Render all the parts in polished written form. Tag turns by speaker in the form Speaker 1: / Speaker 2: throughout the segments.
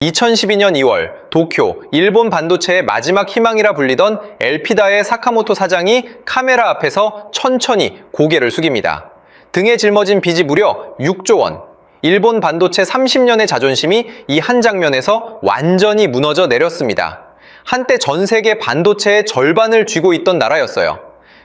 Speaker 1: 2012년 2월 도쿄, 일본 반도체의 마지막 희망이라 불리던 엘피다의 사카모토 사장이 카메라 앞에서 천천히 고개를 숙입니다. 등에 짊어진 빚이 무려 6조 원. 일본 반도체 30년의 자존심이 이 한 장면에서 완전히 무너져 내렸습니다. 한때 전 세계 반도체의 절반을 쥐고 있던 나라였어요.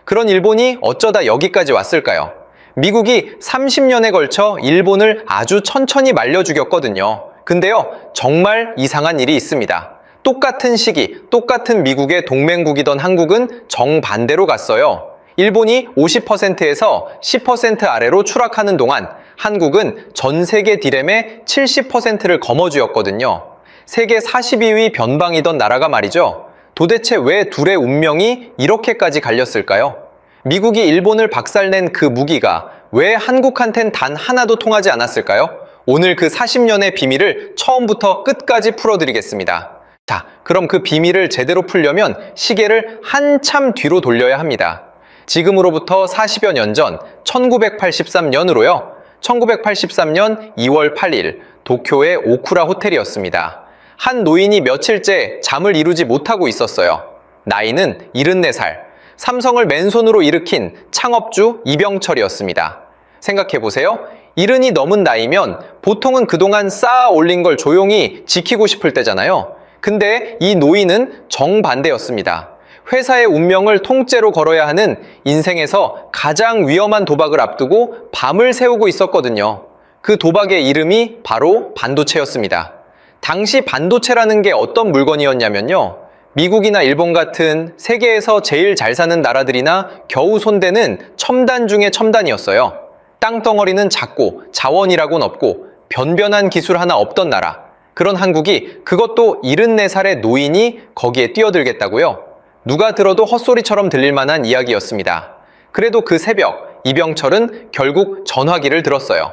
Speaker 1: 그런 일본이 어쩌다 여기까지 왔을까요? 미국이 30년에 걸쳐 일본을 아주 천천히 말려 죽였거든요. 근데요, 정말 이상한 일이 있습니다. 똑같은 시기, 똑같은 미국의 동맹국이던 한국은 정반대로 갔어요. 일본이 50%에서 10% 아래로 추락하는 동안 한국은 전 세계 디램의 70%를 거머쥐었거든요. 세계 42위 변방이던 나라가 말이죠. 도대체 왜 둘의 운명이 이렇게까지 갈렸을까요? 미국이 일본을 박살낸 그 무기가 왜 한국한텐 단 하나도 통하지 않았을까요? 오늘 그 40년의 비밀을 처음부터 끝까지 풀어드리겠습니다. 자, 그럼 그 비밀을 제대로 풀려면 시계를 한참 뒤로 돌려야 합니다. 지금으로부터 40여 년 전 1983년으로요. 1983년 2월 8일 도쿄의 오쿠라 호텔이었습니다. 한 노인이 며칠째 잠을 이루지 못하고 있었어요. 나이는 74살. 삼성을 맨손으로 일으킨 창업주 이병철이었습니다. 생각해보세요. 70이 넘은 나이면 보통은 그동안 쌓아 올린 걸 조용히 지키고 싶을 때잖아요. 근데 이 노인은 정반대였습니다. 회사의 운명을 통째로 걸어야 하는 인생에서 가장 위험한 도박을 앞두고 밤을 새우고 있었거든요. 그 도박의 이름이 바로 반도체였습니다. 당시 반도체라는 게 어떤 물건이었냐면요. 미국이나 일본 같은 세계에서 제일 잘 사는 나라들이나 겨우 손대는 첨단 중의 첨단이었어요. 땅덩어리는 작고 자원이라고는 없고 변변한 기술 하나 없던 나라. 그런 한국이 그것도 74살의 노인이 거기에 뛰어들겠다고요? 누가 들어도 헛소리처럼 들릴 만한 이야기였습니다. 그래도 그 새벽 이병철은 결국 전화기를 들었어요.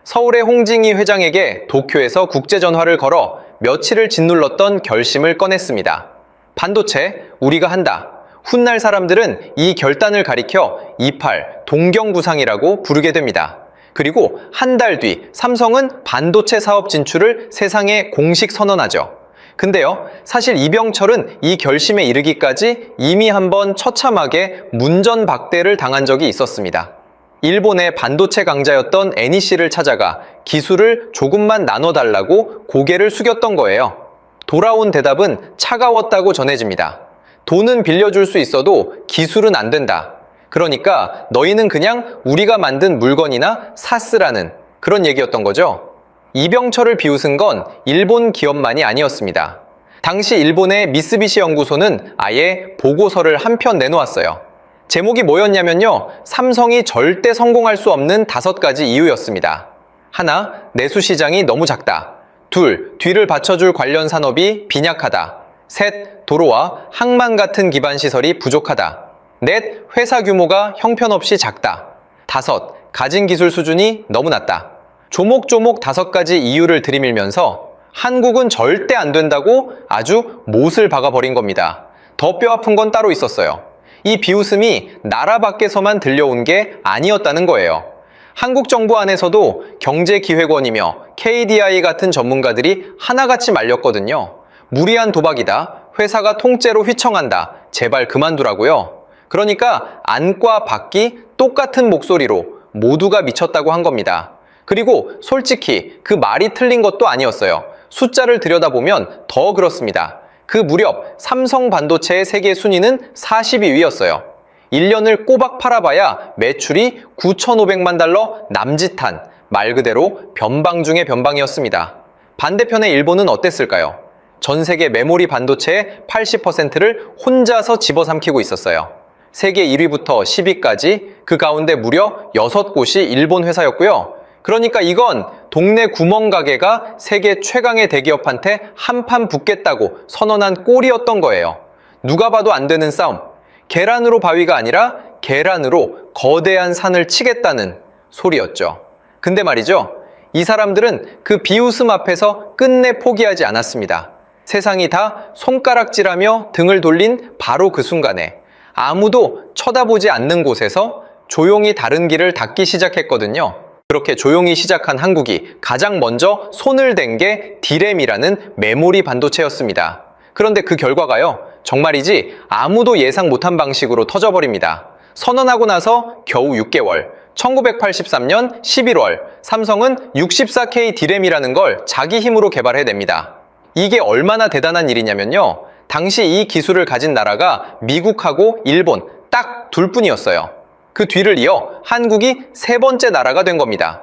Speaker 1: 서울의 홍징이 회장에게 도쿄에서 국제전화를 걸어 며칠을 짓눌렀던 결심을 꺼냈습니다. 반도체 우리가 한다. 훗날 사람들은 이 결단을 가리켜 28 동경부상이라고 부르게 됩니다. 그리고 한 달 뒤 삼성은 반도체 사업 진출을 세상에 공식 선언하죠. 근데요, 사실 이병철은 이 결심에 이르기까지 이미 한번 처참하게 문전박대를 당한 적이 있었습니다. 일본의 반도체 강자였던 NEC를 찾아가 기술을 조금만 나눠달라고 고개를 숙였던 거예요. 돌아온 대답은 차가웠다고 전해집니다. 돈은 빌려줄 수 있어도 기술은 안 된다. 그러니까 너희는 그냥 우리가 만든 물건이나 사쓰라는 그런 얘기였던 거죠. 이병철을 비웃은 건 일본 기업만이 아니었습니다. 당시 일본의 미쓰비시 연구소는 아예 보고서를 한 편 내놓았어요. 제목이 뭐였냐면요. 삼성이 절대 성공할 수 없는 5가지 이유였습니다. 하나, 내수 시장이 너무 작다. 둘, 뒤를 받쳐줄 관련 산업이 빈약하다. 셋, 도로와 항만 같은 기반 시설이 부족하다. 넷, 회사 규모가 형편없이 작다. 다섯, 가진 기술 수준이 너무 낮다. 조목조목 5가지 이유를 들이밀면서 한국은 절대 안 된다고 아주 못을 박아버린 겁니다. 더 뼈아픈 건 따로 있었어요. 이 비웃음이 나라 밖에서만 들려온 게 아니었다는 거예요. 한국 정부 안에서도 경제기획원이며 KDI 같은 전문가들이 하나같이 말렸거든요. 무리한 도박이다. 회사가 통째로 휘청한다. 제발 그만두라고요. 그러니까 안과 밖이 똑같은 목소리로 모두가 미쳤다고 한 겁니다. 그리고 솔직히 그 말이 틀린 것도 아니었어요. 숫자를 들여다보면 더 그렇습니다. 그 무렵 삼성 반도체의 세계 순위는 42위였어요. 1년을 꼬박 팔아봐야 매출이 9,500만 달러 남짓한 말 그대로 변방 중의 변방이었습니다. 반대편의 일본은 어땠을까요? 전 세계 메모리 반도체의 80%를 혼자서 집어삼키고 있었어요. 세계 1위부터 10위까지 그 가운데 무려 6곳이 일본 회사였고요. 그러니까 이건 동네 구멍가게가 세계 최강의 대기업한테 한판 붙겠다고 선언한 꼴이었던 거예요. 누가 봐도 안 되는 싸움. 계란으로 바위가 아니라 계란으로 거대한 산을 치겠다는 소리였죠. 근데 말이죠. 이 사람들은 그 비웃음 앞에서 끝내 포기하지 않았습니다. 세상이 다 손가락질하며 등을 돌린 바로 그 순간에 아무도 쳐다보지 않는 곳에서 조용히 다른 길을 닫기 시작했거든요. 그렇게 조용히 시작한 한국이 가장 먼저 손을 댄 게 D램이라는 메모리 반도체였습니다. 그런데 그 결과가요, 정말이지 아무도 예상 못한 방식으로 터져버립니다. 선언하고 나서 겨우 6개월, 1983년 11월, 삼성은 64K D램이라는 걸 자기 힘으로 개발해냅니다. 이게 얼마나 대단한 일이냐면요, 당시 이 기술을 가진 나라가 미국하고 일본 딱 둘뿐이었어요. 그 뒤를 이어 한국이 세 번째 나라가 된 겁니다.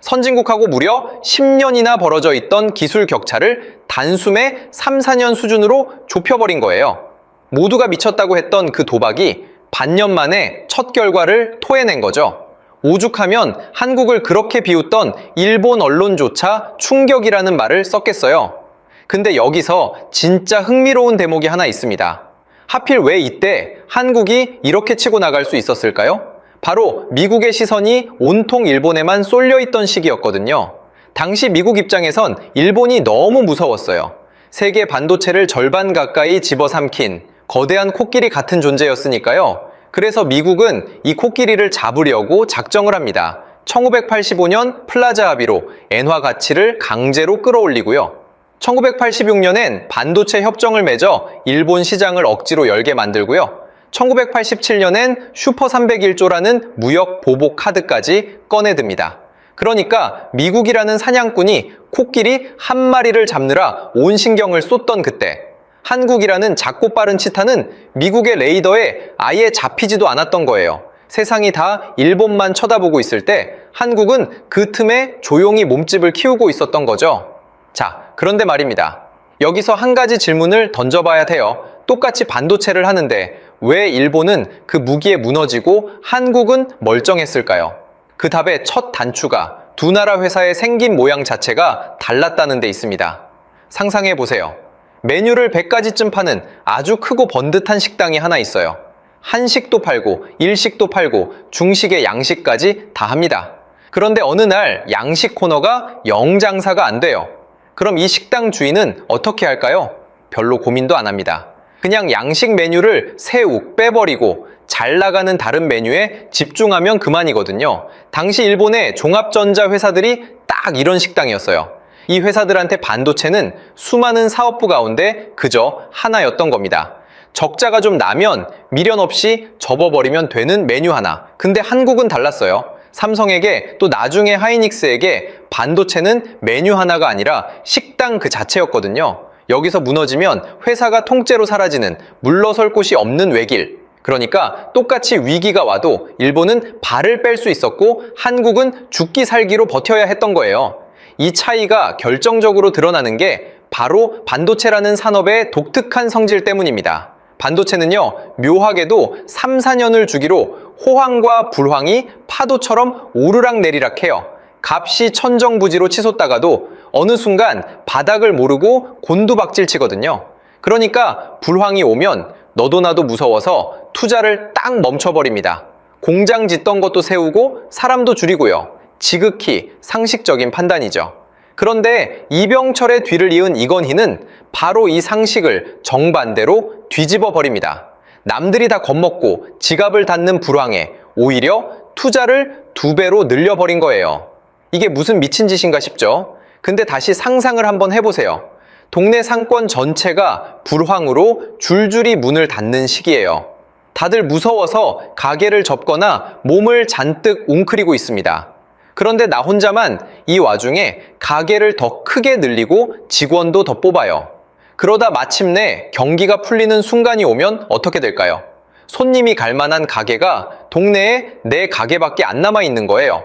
Speaker 1: 선진국하고 무려 10년이나 벌어져 있던 기술 격차를 단숨에 3, 4년 수준으로 좁혀버린 거예요. 모두가 미쳤다고 했던 그 도박이 반년 만에 첫 결과를 토해낸 거죠. 오죽하면 한국을 그렇게 비웃던 일본 언론조차 충격이라는 말을 썼겠어요. 근데 여기서 진짜 흥미로운 대목이 하나 있습니다. 하필 왜 이때 한국이 이렇게 치고 나갈 수 있었을까요? 바로 미국의 시선이 온통 일본에만 쏠려 있던 시기였거든요. 당시 미국 입장에선 일본이 너무 무서웠어요. 세계 반도체를 절반 가까이 집어삼킨 거대한 코끼리 같은 존재였으니까요. 그래서 미국은 이 코끼리를 잡으려고 작정을 합니다. 1985년 플라자 합의로 엔화 가치를 강제로 끌어올리고요. 1986년엔 반도체 협정을 맺어 일본 시장을 억지로 열게 만들고요. 1987년엔 슈퍼 301조라는 무역 보복 카드까지 꺼내듭니다. 그러니까 미국이라는 사냥꾼이 코끼리 한 마리를 잡느라 온 신경을 쏟던 그때, 한국이라는 작고 빠른 치타는 미국의 레이더에 아예 잡히지도 않았던 거예요. 세상이 다 일본만 쳐다보고 있을 때 한국은 그 틈에 조용히 몸집을 키우고 있었던 거죠. 자, 그런데 말입니다. 여기서 한 가지 질문을 던져봐야 돼요. 똑같이 반도체를 하는데 왜 일본은 그 무기에 무너지고 한국은 멀쩡했을까요? 그 답의 첫 단추가 두 나라 회사의 생긴 모양 자체가 달랐다는 데 있습니다. 상상해 보세요. 메뉴를 100가지쯤 파는 아주 크고 번듯한 식당이 하나 있어요. 한식도 팔고 일식도 팔고 중식에 양식까지 다 합니다. 그런데 어느 날 양식 코너가 영 장사가 안 돼요. 그럼 이 식당 주인은 어떻게 할까요? 별로 고민도 안 합니다. 그냥 양식 메뉴를 새우 빼버리고 잘 나가는 다른 메뉴에 집중하면 그만이거든요. 당시 일본의 종합전자 회사들이 딱 이런 식당이었어요. 이 회사들한테 반도체는 수많은 사업부 가운데 그저 하나였던 겁니다. 적자가 좀 나면 미련 없이 접어버리면 되는 메뉴 하나. 근데 한국은 달랐어요. 삼성에게 또 나중에 하이닉스에게 반도체는 메뉴 하나가 아니라 식당 그 자체였거든요. 여기서 무너지면 회사가 통째로 사라지는 물러설 곳이 없는 외길. 그러니까 똑같이 위기가 와도 일본은 발을 뺄 수 있었고 한국은 죽기 살기로 버텨야 했던 거예요. 이 차이가 결정적으로 드러나는 게 바로 반도체라는 산업의 독특한 성질 때문입니다. 반도체는요, 묘하게도 3, 4년을 주기로 호황과 불황이 파도처럼 오르락내리락 해요. 값이 천정부지로 치솟다가도 어느 순간 바닥을 모르고 곤두박질 치거든요. 그러니까 불황이 오면 너도 나도 무서워서 투자를 딱 멈춰버립니다. 공장 짓던 것도 세우고 사람도 줄이고요. 지극히 상식적인 판단이죠. 그런데 이병철의 뒤를 이은 이건희는 바로 이 상식을 정반대로 뒤집어 버립니다. 남들이 다 겁먹고 지갑을 닫는 불황에 오히려 투자를 2배로 늘려버린 거예요. 이게 무슨 미친 짓인가 싶죠? 근데 다시 상상을 한번 해보세요. 동네 상권 전체가 불황으로 줄줄이 문을 닫는 시기예요. 다들 무서워서 가게를 접거나 몸을 잔뜩 웅크리고 있습니다. 그런데 나 혼자만 이 와중에 가게를 더 크게 늘리고 직원도 더 뽑아요. 그러다 마침내 경기가 풀리는 순간이 오면 어떻게 될까요? 손님이 갈 만한 가게가 동네에 내 가게밖에 안 남아 있는 거예요.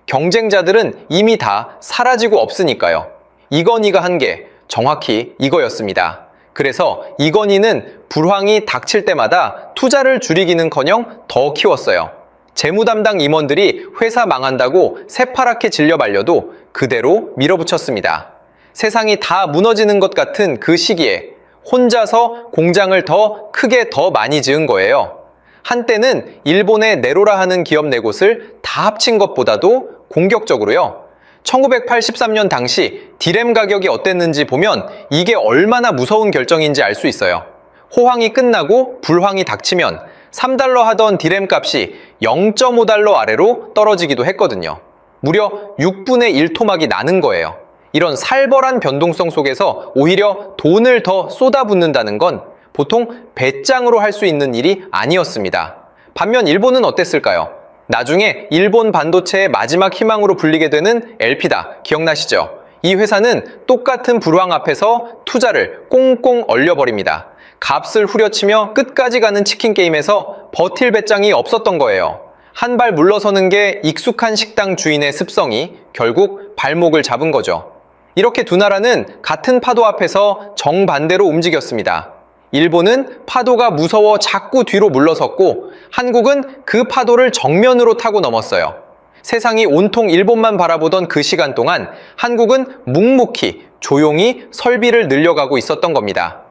Speaker 1: 경쟁자들은 이미 다 사라지고 없으니까요. 이건희가 한 게 정확히 이거였습니다. 그래서 이건희는 불황이 닥칠 때마다 투자를 줄이기는커녕 더 키웠어요. 재무담당 임원들이 회사 망한다고 새파랗게 질려 말려도 그대로 밀어붙였습니다. 세상이 다 무너지는 것 같은 그 시기에 혼자서 공장을 더 크게 더 많이 지은 거예요. 한때는 일본의 네로라 하는 기업 네 곳을 다 합친 것보다도 공격적으로요. 1983년 당시 D램 가격이 어땠는지 보면 이게 얼마나 무서운 결정인지 알 수 있어요. 호황이 끝나고 불황이 닥치면 $3 하던 D램 값이 0.5달러 아래로 떨어지기도 했거든요. 무려 6분의 1 토막이 나는 거예요. 이런 살벌한 변동성 속에서 오히려 돈을 더 쏟아붓는다는 건 보통 배짱으로 할 수 있는 일이 아니었습니다. 반면 일본은 어땠을까요? 나중에 일본 반도체의 마지막 희망으로 불리게 되는 엘피다, 기억나시죠? 이 회사는 똑같은 불황 앞에서 투자를 꽁꽁 얼려버립니다. 값을 후려치며 끝까지 가는 치킨 게임에서 버틸 배짱이 없었던 거예요. 한 발 물러서는 게 익숙한 식당 주인의 습성이 결국 발목을 잡은 거죠. 이렇게 두 나라는 같은 파도 앞에서 정반대로 움직였습니다. 일본은 파도가 무서워 자꾸 뒤로 물러섰고 한국은 그 파도를 정면으로 타고 넘었어요. 세상이 온통 일본만 바라보던 그 시간 동안 한국은 묵묵히 조용히 설비를 늘려가고 있었던 겁니다.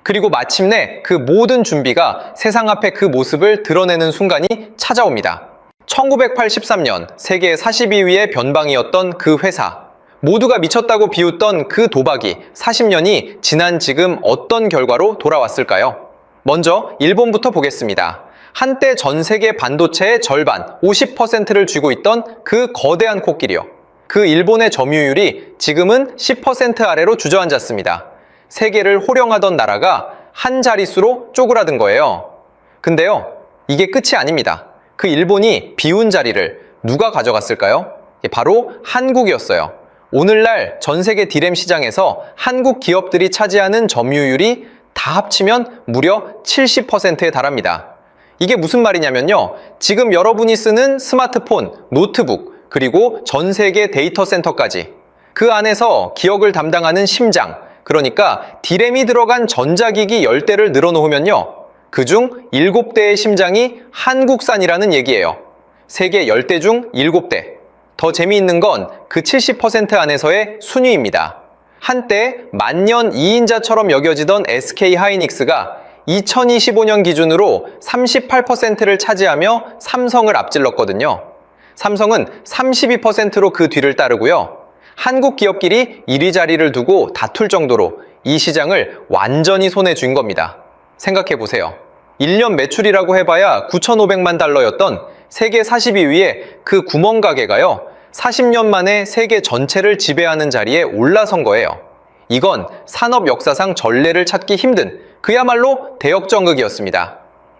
Speaker 1: 그리고 마침내 그 모든 준비가 세상 앞에 그 모습을 드러내는 순간이 찾아옵니다. 1983년 세계 42위의 변방이었던 그 회사. 모두가 미쳤다고 비웃던 그 도박이 40년이 지난 지금 어떤 결과로 돌아왔을까요? 먼저 일본부터 보겠습니다. 한때 전 세계 반도체의 절반, 50%를 쥐고 있던 그 거대한 코끼리요. 그 일본의 점유율이 지금은 10% 아래로 주저앉았습니다. 세계를 호령하던 나라가 한 자릿수로 쪼그라든 거예요. 근데요, 이게 끝이 아닙니다. 그 일본이 비운 자리를 누가 가져갔을까요? 바로 한국이었어요. 오늘날 전 세계 디램 시장에서 한국 기업들이 차지하는 점유율이 다 합치면 무려 70%에 달합니다. 이게 무슨 말이냐면요. 지금 여러분이 쓰는 스마트폰, 노트북, 그리고 전 세계 데이터 센터까지 그 안에서 기억을 담당하는 심장, 그러니까 디램이 들어간 전자기기 10대를 늘어놓으면요. 그중 7대의 심장이 한국산이라는 얘기예요. 세계 10대 중 7대. 더 재미있는 건 그 70% 안에서의 순위입니다. 한때 만년 2인자처럼 여겨지던 SK 하이닉스가 2025년 기준으로 38%를 차지하며 삼성을 앞질렀거든요. 삼성은 32%로 그 뒤를 따르고요. 한국 기업끼리 1위 자리를 두고 다툴 정도로 이 시장을 완전히 손에 쥔 겁니다. 생각해보세요. 1년 매출이라고 해봐야 9,500만 달러였던 세계 42위의 그 구멍가게가요. 40년 만에 세계 전체를 지배하는 자리에 올라선 거예요. 이건 산업 역사상 전례를 찾기 힘든 그야말로 대역전극이었습니다.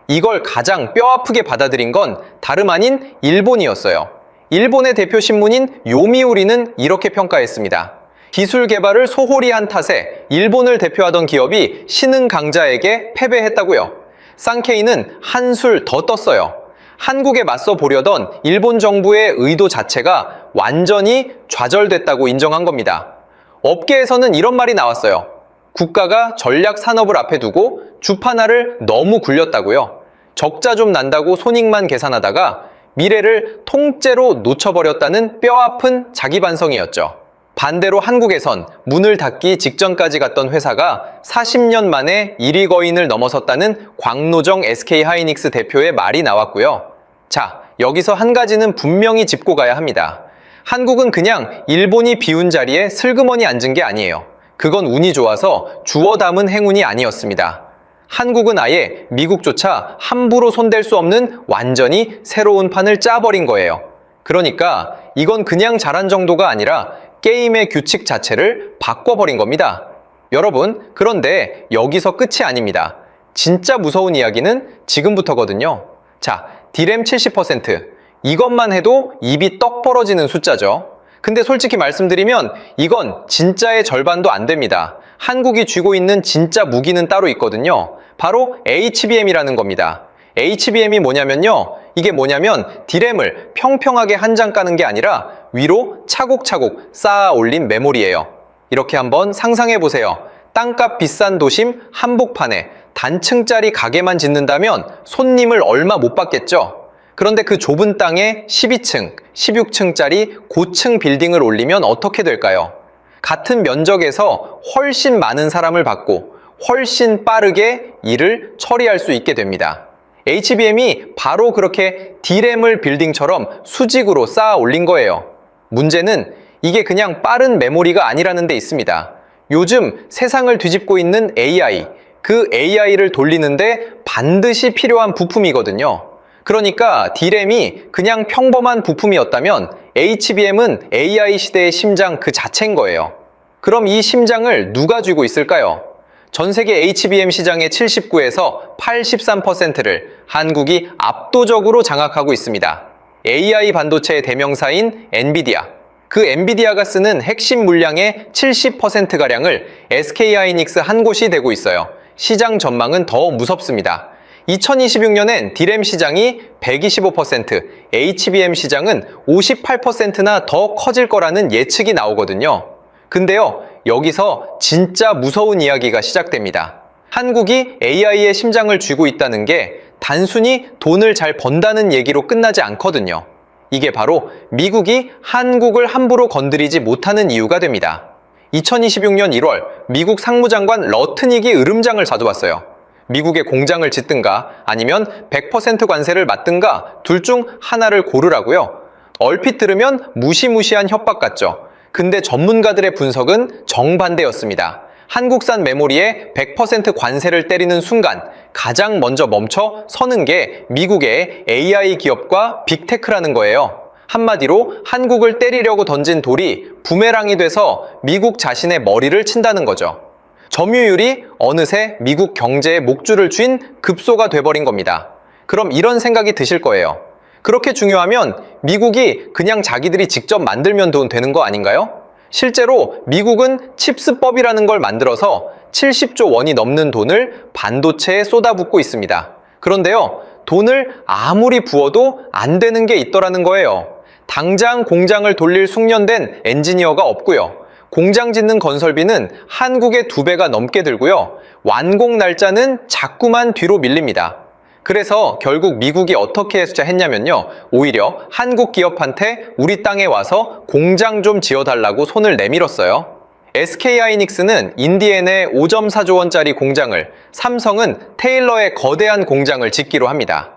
Speaker 1: 이걸 가장 뼈아프게 받아들인 건 다름 아닌 일본이었어요. 일본의 대표 신문인 요미우리는 이렇게 평가했습니다. 기술 개발을 소홀히 한 탓에 일본을 대표하던 기업이 신흥 강자에게 패배했다고요. 쌍케이는 한술 더 떴어요. 한국에 맞서 보려던 일본 정부의 의도 자체가 완전히 좌절됐다고 인정한 겁니다. 업계에서는 이런 말이 나왔어요. 국가가 전략 산업을 앞에 두고 주파날을 너무 굴렸다고요. 적자 좀 난다고 손익만 계산하다가 미래를 통째로 놓쳐버렸다는 뼈아픈 자기 반성이었죠. 반대로 한국에선 문을 닫기 직전까지 갔던 회사가 40년 만에 1위 거인을 넘어섰다는 광노정 SK하이닉스 대표의 말이 나왔고요. 자, 여기서 한 가지는 분명히 짚고 가야 합니다. 한국은 그냥 일본이 비운 자리에 슬그머니 앉은 게 아니에요. 그건 운이 좋아서 주워 담은 행운이 아니었습니다. 한국은 아예 미국조차 함부로 손댈 수 없는 완전히 새로운 판을 짜버린 거예요. 그러니까 이건 그냥 잘한 정도가 아니라 게임의 규칙 자체를 바꿔버린 겁니다. 여러분, 그런데 여기서 끝이 아닙니다. 진짜 무서운 이야기는 지금부터거든요. 자, 디램 70%. 이것만 해도 입이 떡 벌어지는 숫자죠. 근데 솔직히 말씀드리면 이건 진짜의 절반도 안 됩니다. 한국이 쥐고 있는 진짜 무기는 따로 있거든요. 바로 HBM이라는 겁니다. HBM이 뭐냐면요. 이게 뭐냐면 디램을 평평하게 한 장 까는 게 아니라 위로 차곡차곡 쌓아 올린 메모리예요. 이렇게 한번 상상해 보세요. 땅값 비싼 도심 한복판에 단층짜리 가게만 짓는다면 손님을 얼마 못 받겠죠? 그런데 그 좁은 땅에 12층, 16층짜리 고층 빌딩을 올리면 어떻게 될까요? 같은 면적에서 훨씬 많은 사람을 받고 훨씬 빠르게 일을 처리할 수 있게 됩니다. HBM이 바로 그렇게 디램을 빌딩처럼 수직으로 쌓아 올린 거예요. 문제는 이게 그냥 빠른 메모리가 아니라는 데 있습니다. 요즘 세상을 뒤집고 있는 AI, 그 AI를 돌리는데 반드시 필요한 부품이거든요. 그러니까 디램이 그냥 평범한 부품이었다면 HBM은 AI 시대의 심장 그 자체인 거예요. 그럼 이 심장을 누가 쥐고 있을까요? 전 세계 HBM 시장의 79에서 83%를 한국이 압도적으로 장악하고 있습니다. AI 반도체의 대명사인 엔비디아. 그 엔비디아가 쓰는 핵심 물량의 70%가량을 SK 하이닉스 한 곳이 대고 있어요. 시장 전망은 더 무섭습니다. 2026년엔 D램 시장이 125%, HBM 시장은 58%나 더 커질 거라는 예측이 나오거든요. 근데요, 여기서 진짜 무서운 이야기가 시작됩니다. 한국이 AI의 심장을 쥐고 있다는 게 단순히 돈을 잘 번다는 얘기로 끝나지 않거든요. 이게 바로 미국이 한국을 함부로 건드리지 못하는 이유가 됩니다. 2026년 1월 미국 상무장관 러트닉이 으름장을 놔두었어요. 미국에 공장을 짓든가 아니면 100% 관세를 맞든가 둘 중 하나를 고르라고요. 얼핏 들으면 무시무시한 협박 같죠. 근데 전문가들의 분석은 정반대였습니다. 한국산 메모리에 100% 관세를 때리는 순간 가장 먼저 멈춰 서는 게 미국의 AI 기업과 빅테크라는 거예요. 한마디로 한국을 때리려고 던진 돌이 부메랑이 돼서 미국 자신의 머리를 친다는 거죠. 점유율이 어느새 미국 경제의 목줄을 쥔 급소가 돼버린 겁니다. 그럼 이런 생각이 드실 거예요. 그렇게 중요하면 미국이 그냥 자기들이 직접 만들면 되는 거 아닌가요? 실제로 미국은 칩스법이라는 걸 만들어서 70조 원이 넘는 돈을 반도체에 쏟아붓고 있습니다. 그런데요, 돈을 아무리 부어도 안 되는 게 있더라는 거예요. 당장 공장을 돌릴 숙련된 엔지니어가 없고요. 공장 짓는 건설비는 한국의 2배가 넘게 들고요. 완공 날짜는 자꾸만 뒤로 밀립니다. 그래서 결국 미국이 어떻게 했냐면요. 오히려 한국 기업한테 우리 땅에 와서 공장 좀 지어달라고 손을 내밀었어요. SK하이닉스는 인디애나에 5.4조 원짜리 공장을, 삼성은 테일러에 거대한 공장을 짓기로 합니다.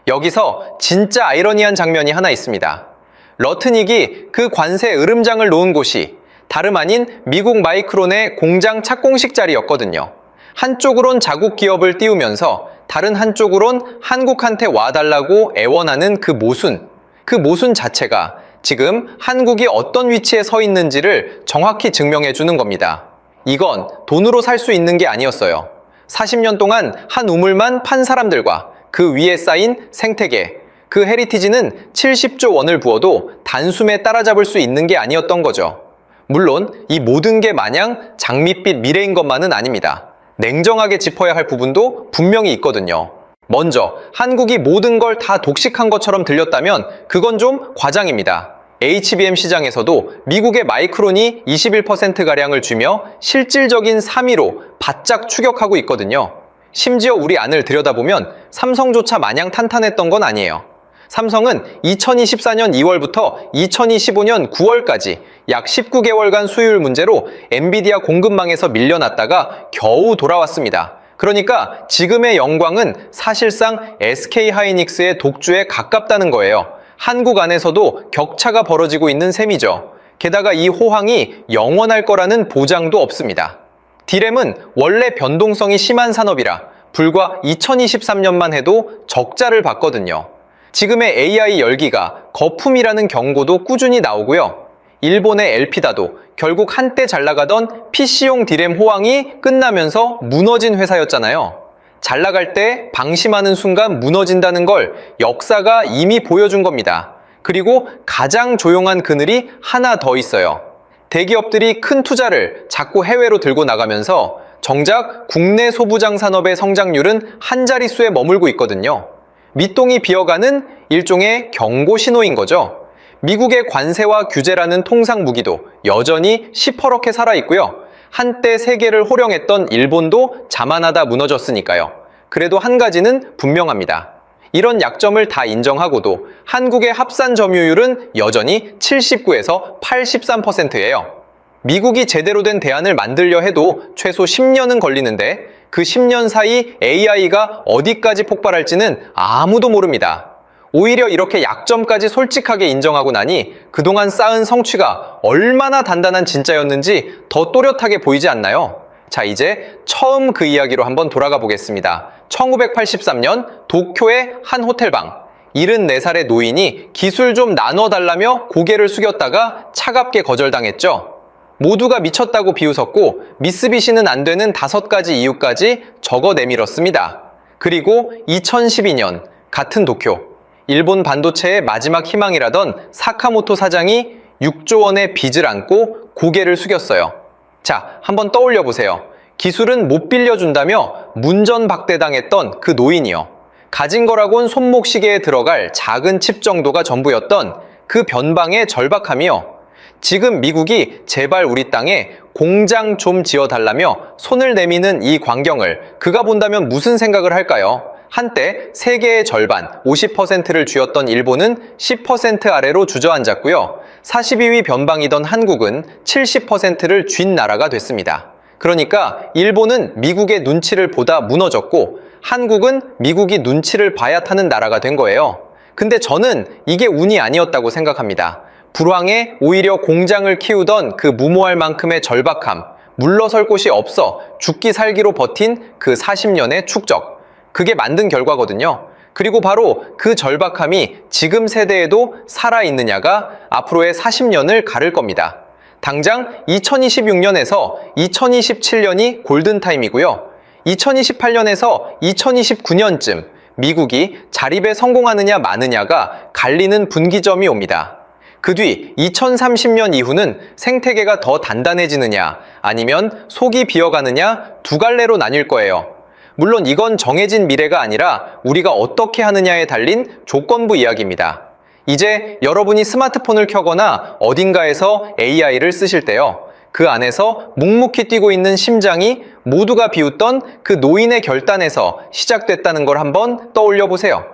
Speaker 1: 여기서 진짜 아이러니한 장면이 하나 있습니다. 러트닉이 그 관세 으름장을 놓은 곳이 다름 아닌 미국 마이크론의 공장 착공식 자리였거든요. 한쪽으론 자국 기업을 띄우면서 다른 한쪽으론 한국한테 와달라고 애원하는 그 모순 자체가 지금 한국이 어떤 위치에 서 있는지를 정확히 증명해 주는 겁니다. 이건 돈으로 살 수 있는 게 아니었어요. 40년 동안 한 우물만 판 사람들과 그 위에 쌓인 생태계, 그 헤리티지는 70조 원을 부어도 단숨에 따라잡을 수 있는 게 아니었던 거죠. 물론 이 모든 게 마냥 장밋빛 미래인 것만은 아닙니다. 냉정하게 짚어야 할 부분도 분명히 있거든요. 먼저 한국이 모든 걸 다 독식한 것처럼 들렸다면 그건 좀 과장입니다. HBM 시장에서도 미국의 마이크론이 21%가량을 쥐며 실질적인 3위로 바짝 추격하고 있거든요. 심지어 우리 안을 들여다보면 삼성조차 마냥 탄탄했던 건 아니에요. 삼성은 2024년 2월부터 2025년 9월까지 약 19개월간 수율 문제로 엔비디아 공급망에서 밀려났다가 겨우 돌아왔습니다. 그러니까 지금의 영광은 사실상 SK하이닉스의 독주에 가깝다는 거예요. 한국 안에서도 격차가 벌어지고 있는 셈이죠. 게다가 이 호황이 영원할 거라는 보장도 없습니다. D램은 원래 변동성이 심한 산업이라 불과 2023년만 해도 적자를 봤거든요. 지금의 AI 열기가 거품이라는 경고도 꾸준히 나오고요. 일본의 엘피다도 결국 한때 잘 나가던 PC용 D램 호황이 끝나면서 무너진 회사였잖아요. 잘 나갈 때 방심하는 순간 무너진다는 걸 역사가 이미 보여준 겁니다. 그리고 가장 조용한 그늘이 하나 더 있어요. 대기업들이 큰 투자를 자꾸 해외로 들고 나가면서 정작 국내 소부장 산업의 성장률은 한 자릿수에 머물고 있거든요. 밑동이 비어가는 일종의 경고 신호인 거죠. 미국의 관세와 규제라는 통상 무기도 여전히 시퍼렇게 살아있고요. 한때 세계를 호령했던 일본도 자만하다 무너졌으니까요. 그래도 한 가지는 분명합니다. 이런 약점을 다 인정하고도 한국의 합산 점유율은 여전히 79에서 83%예요. 미국이 제대로 된 대안을 만들려 해도 최소 10년은 걸리는데 그 10년 사이 AI가 어디까지 폭발할지는 아무도 모릅니다. 오히려 이렇게 약점까지 솔직하게 인정하고 나니 그동안 쌓은 성취가 얼마나 단단한 진짜였는지 더 또렷하게 보이지 않나요? 자, 이제 처음 그 이야기로 한번 돌아가 보겠습니다. 1983년 도쿄의 한 호텔방. 74살의 노인이 기술 좀 나눠달라며 고개를 숙였다가 차갑게 거절당했죠. 모두가 미쳤다고 비웃었고 미쓰비시는 안 되는 5가지 이유까지 적어 내밀었습니다. 그리고 2012년 같은 도쿄, 일본 반도체의 마지막 희망이라던 사카모토 사장이 6조 원의 빚을 안고 고개를 숙였어요. 자, 한번 떠올려 보세요. 기술은 못 빌려준다며 문전박대당했던 그 노인이요. 가진 거라곤 손목시계에 들어갈 작은 칩 정도가 전부였던 그 변방의 절박함이요. 지금 미국이 제발 우리 땅에 공장 좀 지어달라며 손을 내미는 이 광경을 그가 본다면 무슨 생각을 할까요? 한때 세계의 절반, 50%를 쥐었던 일본은 10% 아래로 주저앉았고요. 42위 변방이던 한국은 70%를 쥔 나라가 됐습니다. 그러니까 일본은 미국의 눈치를 보다 무너졌고 한국은 미국이 눈치를 봐야 타는 나라가 된 거예요. 근데 저는 이게 운이 아니었다고 생각합니다. 불황에 오히려 공장을 키우던 그 무모할 만큼의 절박함, 물러설 곳이 없어 죽기 살기로 버틴 그 40년의 축적, 그게 만든 결과거든요. 그리고 바로 그 절박함이 지금 세대에도 살아있느냐가 앞으로의 40년을 가를 겁니다. 당장 2026년에서 2027년이 골든타임이고요. 2028년에서 2029년쯤 미국이 자립에 성공하느냐 마느냐가 갈리는 분기점이 옵니다. 그 뒤 2030년 이후는 생태계가 더 단단해지느냐 아니면 속이 비어가느냐 두 갈래로 나뉠 거예요. 물론 이건 정해진 미래가 아니라 우리가 어떻게 하느냐에 달린 조건부 이야기입니다. 이제 여러분이 스마트폰을 켜거나 어딘가에서 AI를 쓰실 때요. 그 안에서 묵묵히 뛰고 있는 심장이 모두가 비웃던 그 노인의 결단에서 시작됐다는 걸 한번 떠올려 보세요.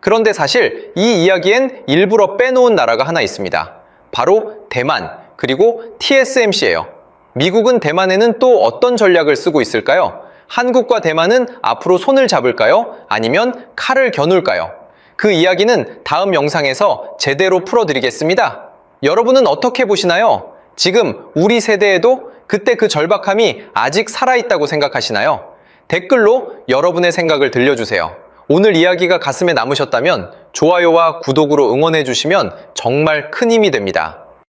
Speaker 1: 그런데 사실 이 이야기엔 일부러 빼놓은 나라가 하나 있습니다. 바로 대만, 그리고 TSMC예요. 미국은 대만에는 또 어떤 전략을 쓰고 있을까요? 한국과 대만은 앞으로 손을 잡을까요? 아니면 칼을 겨눌까요? 그 이야기는 다음 영상에서 제대로 풀어드리겠습니다. 여러분은 어떻게 보시나요? 지금 우리 세대에도 그때 그 절박함이 아직 살아있다고 생각하시나요? 댓글로 여러분의 생각을 들려주세요. 오늘 이야기가 가슴에 남으셨다면 좋아요와 구독으로 응원해주시면 정말 큰 힘이 됩니다.